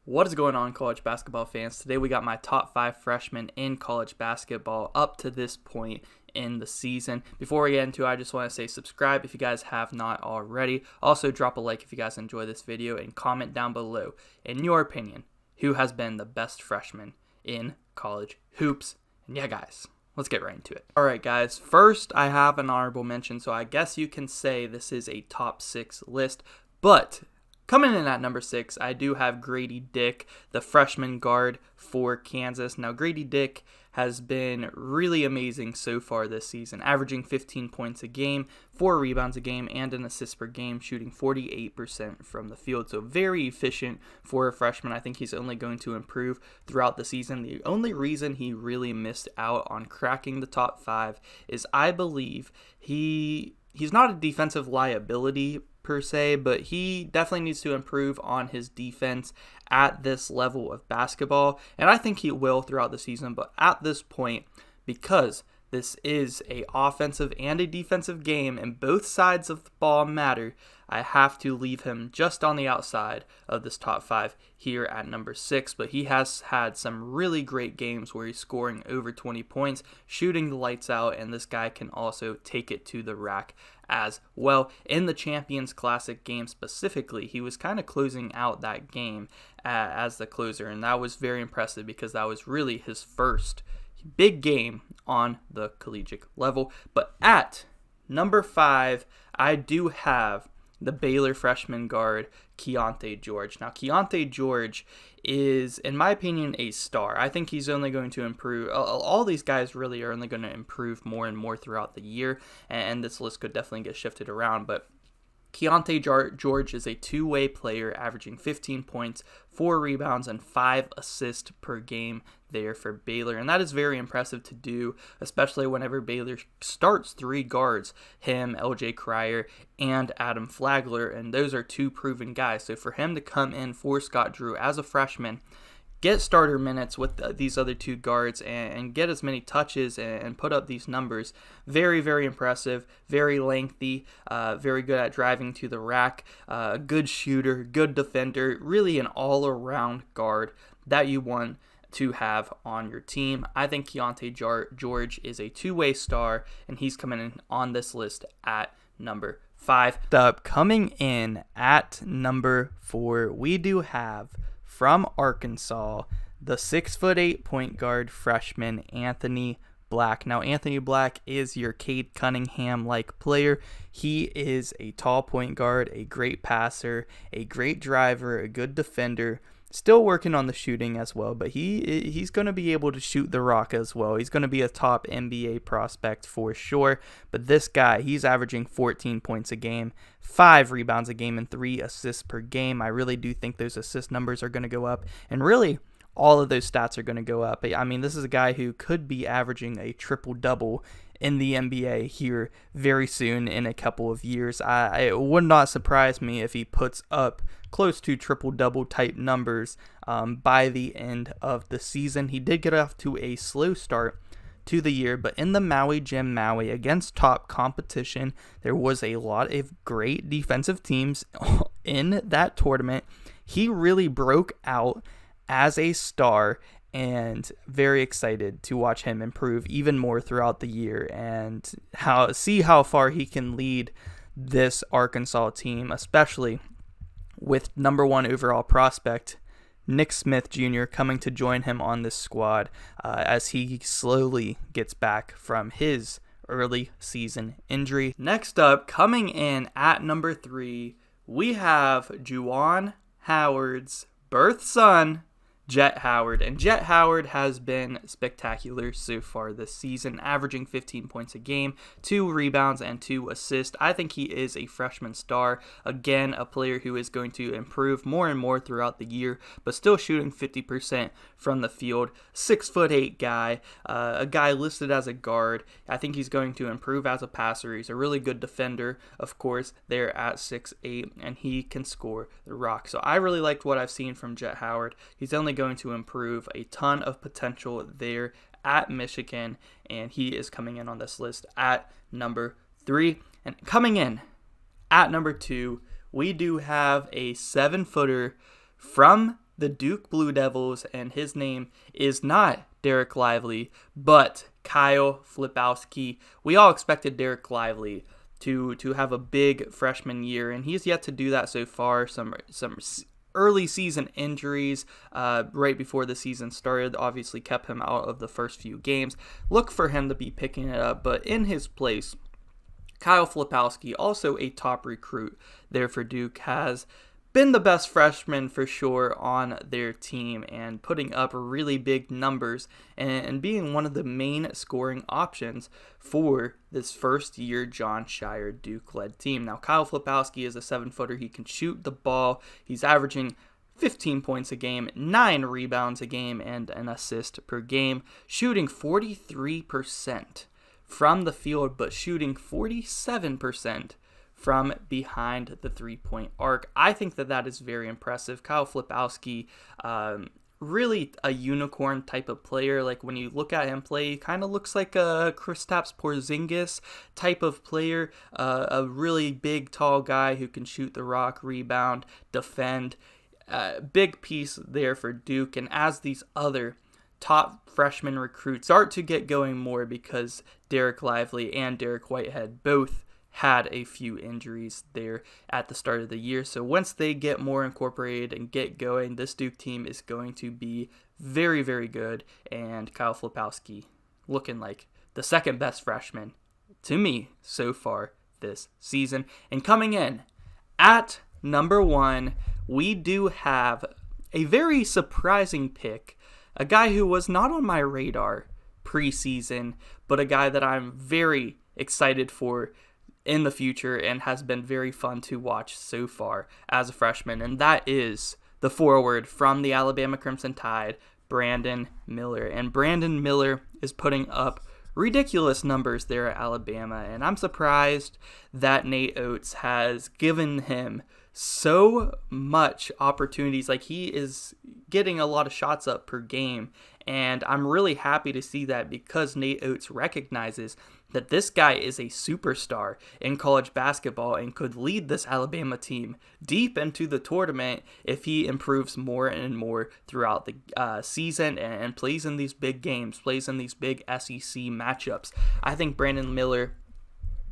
What is going on, college basketball fans? Today we got my top 5 freshmen in college basketball up to this point in the season. Before we get into it, I just want to say subscribe if you guys have not already. Also, drop a like if you guys enjoy this video and comment down below, in your opinion, who has been the best freshman in college hoops. And yeah, guys, let's get right into it. Alright, guys, first I have an honorable mention, so I guess you can say this is a top 6 list, but coming in at number 6, I do have Grady Dick, the freshman guard for Kansas. Now, Grady Dick has been really amazing so far this season, averaging 15 points a game, 4 rebounds a game, and an assist per game, shooting 48% from the field. So very efficient for a freshman. I think he's only going to improve throughout the season. The only reason he really missed out on cracking the top 5 is I believe he's not a defensive liability per se, but he definitely needs to improve on his defense at this level of basketball, and I think he will throughout the season. But at this point, because this is a offensive and a defensive game and both sides of the ball matter, I have to leave him just on the outside of this top 5 here at number 6. But he has had some really great games where he's scoring over 20 points, shooting the lights out, and this guy can also take it to the rack as well. In the Champions Classic game specifically, he was kind of closing out that game as the closer, and that was very impressive because that was really his first big game on the collegiate level. But at number 5, I do have the Baylor freshman guard, Keyonte George. Now, Keyonte George is, in my opinion, a star. I think he's only going to improve. All these guys really are only going to improve more and more throughout the year, and this list could definitely get shifted around. But Keyonte George is a two-way player, averaging 15 points, 4 rebounds, and 5 assists per game there for Baylor. And that is very impressive to do, especially whenever Baylor starts 3 guards, him, LJ Cryer, and Adam Flagler, and those are 2 proven guys. So for him to come in for Scott Drew as a freshman, get starter minutes with these other 2 guards and get as many touches and put up these numbers. Very, very impressive, very lengthy, very good at driving to the rack, good shooter, good defender, really an all-around guard that you want to have on your team. I think Keyonte George is a two-way star, and he's coming in on this list at number 5. Coming in at number 4, we do have from Arkansas, the 6'8" point guard freshman Anthony Black. Now, Anthony Black is your Cade Cunningham-like player. He is a tall point guard, a great passer, a great driver, a good defender. Still working on the shooting as well, but he's going to be able to shoot the rock as well. He's going to be a top NBA prospect for sure. But this guy, he's averaging 14 points a game, 5 rebounds a game, and 3 assists per game. I really do think those assist numbers are going to go up, and really all of those stats are going to go up. I mean, this is a guy who could be averaging a triple-double in the NBA here very soon in a couple of years. It would not surprise me if he puts up close to triple-double type numbers by the end of the season. He did get off to a slow start to the year, but in the Maui Jim Maui against top competition, there was a lot of great defensive teams in that tournament. He really broke out as a star, and very excited to watch him improve even more throughout the year and see how far he can lead this Arkansas team, especially with number 1 overall prospect Nick Smith Jr. coming to join him on this squad as he slowly gets back from his early season injury. Next up, coming in at number 3, we have Juwan Howard's birth son, Jett Howard. And Jett Howard has been spectacular so far this season, averaging 15 points a game, 2 rebounds, and 2 assists. I think he is a freshman star. Again, a player who is going to improve more and more throughout the year, but still shooting 50% from the field. 6'8" guy, a guy listed as a guard. I think he's going to improve as a passer. He's a really good defender, of course, there at 6'8", and he can score the rock. So I really liked what I've seen from Jett Howard. He's only going to improve, a ton of potential there at Michigan, and he is coming in on this list at number 3. And coming in at number 2, we do have a 7-footer from the Duke Blue Devils, and his name is not Dereck Lively, but Kyle Filipowski. We all expected Dereck Lively to have a big freshman year, and he's yet to do that so far. Some early season injuries right before the season started obviously kept him out of the first few games. Look for him to be picking it up, but in his place, Kyle Filipowski, also a top recruit there for Duke, has been the best freshman for sure on their team and putting up really big numbers and being one of the main scoring options for this first year Jon Scheyer Duke-led team. Now, Kyle Filipowski is a 7-footer. He can shoot the ball. He's averaging 15 points a game, 9 rebounds a game, and an assist per game, shooting 43% from the field, but shooting 47% from behind the three-point arc. I think that is very impressive. Kyle Filipowski, really a unicorn type of player. Like when you look at him play, he kind of looks like a Kristaps Porzingis type of player. A really big, tall guy who can shoot the rock, rebound, defend. Big piece there for Duke. And as these other top freshman recruits start to get going more, because Dereck Lively and Derek Whitehead both had a few injuries there at the start of the year. So once they get more incorporated and get going, this Duke team is going to be very, very good. And Kyle Filipowski looking like the second best freshman to me so far this season. And coming in at number 1, we do have a very surprising pick, a guy who was not on my radar preseason, but a guy that I'm very excited for in the future and has been very fun to watch so far as a freshman, and that is the forward from the Alabama Crimson Tide, Brandon Miller. And Brandon Miller is putting up ridiculous numbers there at Alabama, and I'm surprised that Nate Oates has given him so much opportunities. Like, he is getting a lot of shots up per game, and I'm really happy to see that, because Nate Oates recognizes that this guy is a superstar in college basketball and could lead this Alabama team deep into the tournament if he improves more and more throughout the season and plays in these big games, plays in these big SEC matchups. I think Brandon Miller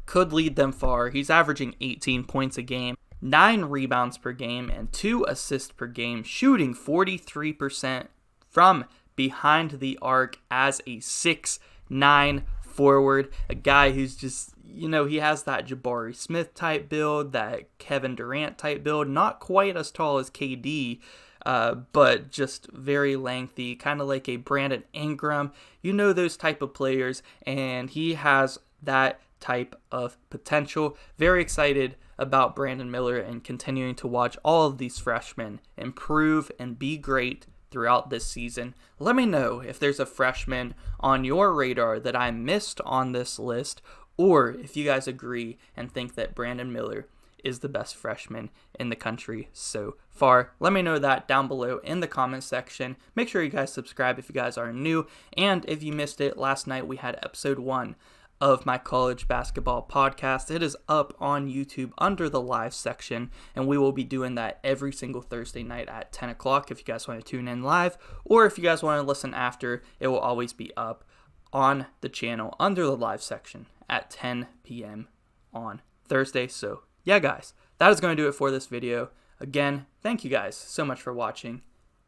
could lead them far. He's averaging 18 points a game, 9 rebounds per game, and 2 assists per game, shooting 43% from behind the arc as a 6'9" forward, a guy who's just, he has that Jabari Smith type build, that Kevin Durant type build, not quite as tall as KD, but just very lengthy, kind of like a Brandon Ingram, those type of players, and he has that type of potential. Very excited about Brandon Miller and continuing to watch all of these freshmen improve and be great throughout this season. Let me know if there's a freshman on your radar that I missed on this list, or if you guys agree and think that Brandon Miller is the best freshman in the country so far. Let me know that down below in the comment section. Make sure you guys subscribe if you guys are new, and if you missed it, last night we had episode 1 of my college basketball podcast. It is up on YouTube under the live section, and we will be doing that every single Thursday night at 10 o'clock if you guys want to tune in live, or if you guys want to listen after, it will always be up on the channel under the live section at 10 p.m. on Thursday. So yeah, guys, that is going to do it for this video. Again, thank you guys so much for watching,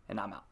and I'm out.